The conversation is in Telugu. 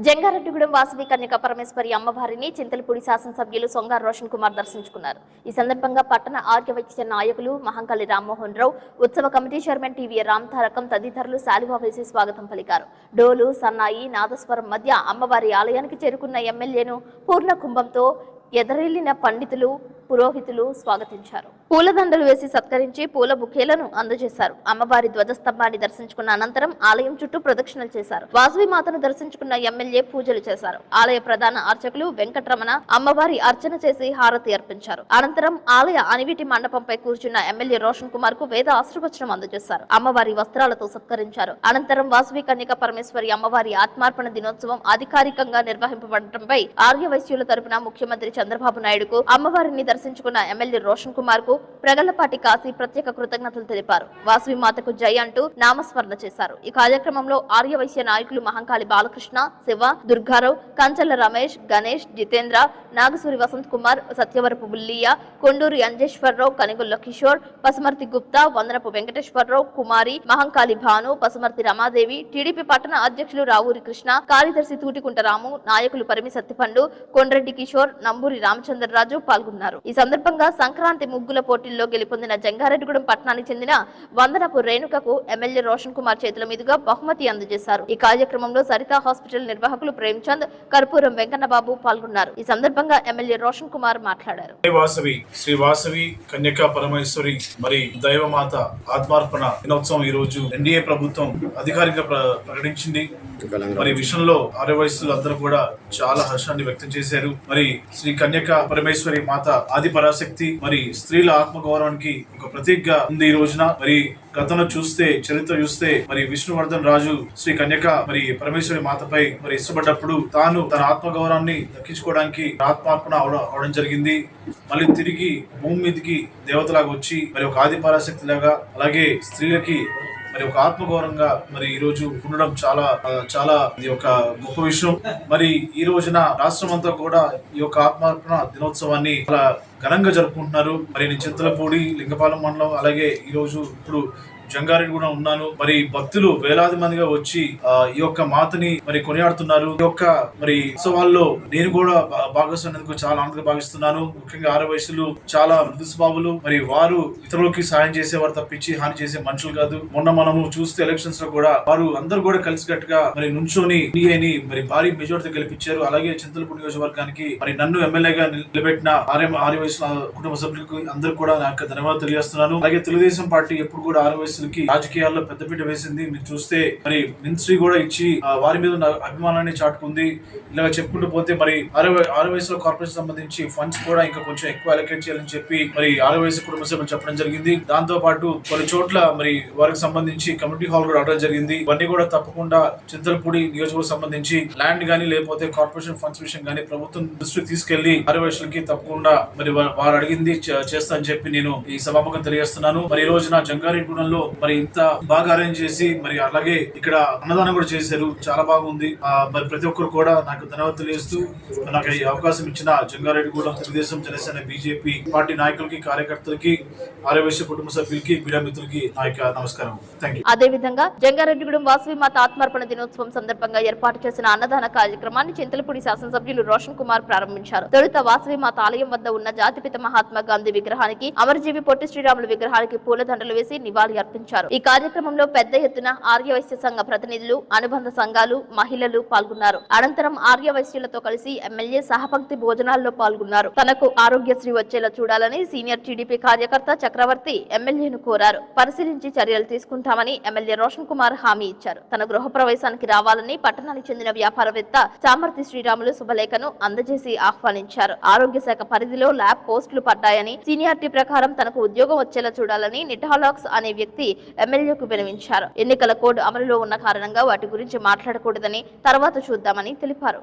జంగారెడ్డిగూడెం వాసవి కన్యక పరమేశ్వరి అమ్మవారిని చింతలపూడి శాసనసభ్యులు సొంగారు రోషన్ కుమార్ దర్శించుకున్నారు. ఈ సందర్భంగా పట్టణ ఆర్యవైశ్య నాయకులు మహంకాళి రామ్మోహన్ రావు, ఉత్సవ committee chairman TV Ram Tarakam తదితరులు శాలువా వేసి స్వాగతం పలికారు. డోలు, సన్నాయి, నాదస్వరం మధ్య అమ్మవారి ఆలయానికి చేరుకున్న ఎమ్మెల్యేను పూర్ణ కుంభంతో ఎదరెళ్లిన పండితులు, పురోహితులు స్వాగతించారు. పూలదండలు వేసి సత్కరించి పూల బుకేలను అందజేశారు. అమ్మవారి ధ్వజస్తంభాన్ని దర్శించుకున్న అనంతరం ఆలయం చుట్టూ ప్రదక్షిణలు చేశారు. వాసవి మాతను దర్శించుకున్న ఎమ్మెల్యే పూజలు చేశారు. ఆలయ ప్రధాన అర్చకులు వెంకటరమణ అమ్మవారి అర్చన చేసి హారతి అర్పించారు. అనంతరం ఆలయ అనివిటి మండపంపై కూర్చున్న ఎమ్మెల్యే రోషన్ కుమార్ కు వేద ఆశీర్వచనం అందజేశారు. అమ్మవారి వస్త్రాలతో సత్కరించారు. అనంతరం వాసవి కన్యక పరమేశ్వరి అమ్మవారి ఆత్మార్పణ దినోత్సవం అధికారికంగా నిర్వహింపబడటంపై ఆర్యవైశ్యుల తరపున ముఖ్యమంత్రి చంద్రబాబు నాయుడుకు, అమ్మవారిని దర్శించుకున్న ఎమ్మెల్యే రోషన్ కుమార్ కు ప్రగల్లపాటి కాశీ ప్రత్యేక కృతజ్ఞతలు తెలిపారు. వాసవి మాతకు జై అంటూ నామస్మరణ చేశారు. ఈ కార్యక్రమంలో ఆర్యవైశ్య నాయకులు మహంకాళి బాలకృష్ణ, శివ, దుర్గారావు, కంచల్ల రమేష్, గణేష్, జితేంద్ర, నాగసూరి వసంత్ కుమార్, సత్యవరపు బుల్లియ, కొండూరి అంజేశ్వరరావు, కనిగుల్ల కిషోర్, పసుమర్తి గుప్తా, వందనపు వెంకటేశ్వరరావు, కుమారి, మహంకాళి భాను, పసుమర్తి రమాదేవి, టీడీపీ పట్టణ అధ్యక్షులు రావూరి కృష్ణ, కార్యదర్శి తూటికుంట రాము, నాయకులు పరిమి సత్తిపండు, కొండ్రెడ్డి కిషోర్, నంబూరి రామచంద్రరాజు పాల్గొన్నారు. ఈ సందర్భంగా సంక్రాంతి ముగ్గుల పోటీల్లో గెలుపొందిన జంగారెడ్డిగూడెం పట్టణానికి చెందిన వందనపు రేణుకకు ఎమ్మెల్యే రోషన్ కుమార్ చేతుల మీదుగా బహుమతి అందజేశారు. ఈ కార్యక్రమంలో సరితా హాస్పిటల్ నిర్వాహకులు ప్రేమ్చంద్, కర్పూరం వెంకన్నబాబు పాల్గొన్నారు. ఈ సందర్భంగా ఎమ్మెల్యే రోషన్ కుమార్ మాట్లాడారు. శ్రీ వాసవి కన్యకా పరమేశ్వరి మరి దైవమాత ఆత్మార్పణ దినోత్సవం ఈ రోజు ఎన్డీఏ ప్రభుత్వం అధికారికంగా ప్రకటించింది. మరి విషయంలో ఆర్యవైశ్యులు అందరూ కూడా చాలా హర్షాన్ని వ్యక్తం చేశారు. మరి శ్రీ కన్యకా పరమేశ్వరి మాత ఆది పరాశక్తి మరి స్త్రీల ఆత్మగౌరవానికి ఒక ప్రతీకగా ఉంది ఈ రోజున. మరి గతంలో చూస్తే, చరిత్ర చూస్తే మరి విష్ణువర్ధన్ రాజు శ్రీ కన్యక మరి పరమేశ్వరి మాతపై మరి ఇష్టపడ్డప్పుడు తాను తన ఆత్మగౌరవాన్ని దక్కించుకోవడానికి ఆత్మార్పణ అవడం జరిగింది. మళ్ళీ తిరిగి భూమి మీదకి దేవతలాగా వచ్చి మరి ఒక ఆది పరాశక్తి లాగా, అలాగే స్త్రీలకి మరి ఒక ఆత్మగౌరవంగా మరి ఈ రోజు ఉండడం చాలా చాలా ఇది ఒక గొప్ప విషయం. మరి ఈ రోజున రాష్ట్రం అంతా కూడా ఈ యొక్క ఆత్మార్పణ దినోత్సవాన్ని చాలా ఘనంగా జరుపుకుంటున్నారు. మరి నేను చింతలపూడి, లింగపాలెం మండలం, అలాగే ఈ రోజు ఇప్పుడు జంగారెడ్డి కూడా ఉన్నాను. మరి భక్తులు వేలాది మందిగా వచ్చి ఈ యొక్క మాతని మరి కొనియాడుతున్నారు. ఈ యొక్క మరి ఉత్సవాల్లో నేను కూడా భాగస్వామ్యందుకు చాలా ఆనందంగా భావిస్తున్నాను. ముఖ్యంగా ఆర్యవైశ్యులు చాలా మృదు స్వభావులు. మరి వారు ఇతరులకి సాయం చేసేవారు తప్పించి హాని చేసే మనుషులు కాదు. మొన్న మనము చూస్తే ఎలక్షన్స్ లో కూడా వారు అందరూ కూడా కలిసికట్టుగా మరి నుంచొని ఎన్డీఏని మరి భారీ మెజారిటీ గెలిపించారు. అలాగే చింతలపూడి నియోజకవర్గానికి మరి నన్ను ఎమ్మెల్యేగా నిలబెట్టిన ఆర్యవైశ్యుల కుటుంబ సభ్యులకు అందరూ కూడా నాకు ధన్యవాదాలు తెలియజేస్తున్నాను. అలాగే తెలుగుదేశం పార్టీ ఎప్పుడు కూడా ఆర్యవైశ్యులకి రాజకీయాల్లో పెద్దపీట వేసింది. మీరు చూస్తే మరి మినిస్ట్రీ కూడా ఇచ్చి వారి మీద ఉన్న అభిమానాన్ని చాటుకుంది. ఇలా చెప్పుకుంటూ పోతే మరి ఆర్యవైశ్యుల కార్పొరేషన్ సంబంధించి ఫండ్స్ కూడా ఇంకా కొంచెం ఎక్కువ అలొకేట్ చేయాలని చెప్పి మరి ఆర్యవైశ్య కుటుంబ సభ్యులు చెప్పడం జరిగింది. దాంతో పాటు కొన్ని చోట్ల మరి వారికి సంబంధించి కమ్యూనిటీ హాల్ కూడా అడగడం జరిగింది. ఇవన్నీ కూడా తప్పకుండా చింతలపూడి నియోజకవర్గం సంబంధించి ల్యాండ్ గానీ లేకపోతే కార్పొరేషన్ ఫండ్స్ విషయం గానీ ప్రభుత్వం దృష్టికి తీసుకెళ్లి ఆర్యవైశ్యులకి తప్పకుండా మరి వారు అడిగింది చేస్తా అని చెప్పి నేను ఈ సభాముఖం తెలియజేస్తున్నాను. మరి ఈ రోజున జంగారెడ్డిగూడెంలో మరి ఇంత బాగా అరేంజ్ చేసి మరి అలాగే ఇక్కడ అన్నదానం కూడా చేశారు. చాలా బాగుంది. మరి ప్రతి ఒక్కరు కూడా నాకు ధన్యవాదాలు తెలియజేస్తూ నాకు ఈ అవకాశం ఇచ్చిన జంగారెడ్డిగూడెం తెలుగుదేశం, జనసేన, బీజేపీ పార్టీ నాయకులకి, కార్యకర్తలకి, ఆర్యవైశ్య కుటుంబ సభ్యులకి, మీడియా మిత్రులకి నా యొక్క నమస్కారం. థాంక్యూ. అదేవిధంగా జంగారెడ్డిగూడెం వాసవి మాత ఆత్మార్పణ దినోత్సవం సందర్భంగా ఏర్పాటు చేసిన అన్నదాన కార్యక్రమాన్ని చింతలపూడి శాసనసభ్యులు రోషన్ కుమార్ ప్రారంభించారు. తొలుత వాసవి మాత ఆలయం వద్ద ఉన్న జాతిపిత మహాత్మా గాంధీ విగ్రహానికి, అమరజీవి పొట్టి శ్రీరాములు విగ్రహానికి పూలదండలు వేసి నివాళి అర్పించారు. ఈ కార్యక్రమంలో పెద్ద ఎత్తున ఆర్యవైశ్య సంఘ ప్రతినిధులు, అనుబంధ సంఘాలు, మహిళలు పాల్గొన్నారు. అనంతరం ఆర్యవైశ్యులతో కలిసి ఎమ్మెల్యే సహపంక్తి భోజనాల్లో పాల్గొన్నారు. తనకు ఆరోగ్యశ్రీ వచ్చేలా చూడాలని సీనియర్ టీడీపీ కార్యకర్త చక్రవర్తి ఎమ్మెల్యేను కోరారు. పరిశీలించి చర్యలు తీసుకుంటామని ఎమ్మెల్యే రోషన్ కుమార్ హామీ ఇచ్చారు. తన గృహ ప్రవేశానికి రావాలని పట్టణానికి చెందిన వ్యాపారవేత్త చామర్తి శ్రీరాములు శుభలేఖను అందజేసి ఆహ్వానించారు. ఆరోగ్య శాఖ పరిధిలో ల్యాబ్ పోస్టులు పడ్డాయని, సీనియారిటీ ప్రకారం తనకు ఉద్యోగం వచ్చేలా చూడాలని నిటాలాక్స్ అనే వ్యక్తి ఎమ్మెల్యేకు వినవించారు. ఎన్నికల కోడ్ అమలులో ఉన్న కారణంగా వాటి గురించి మాట్లాడకూడదని తర్వాత చూద్దామని తెలిపారు.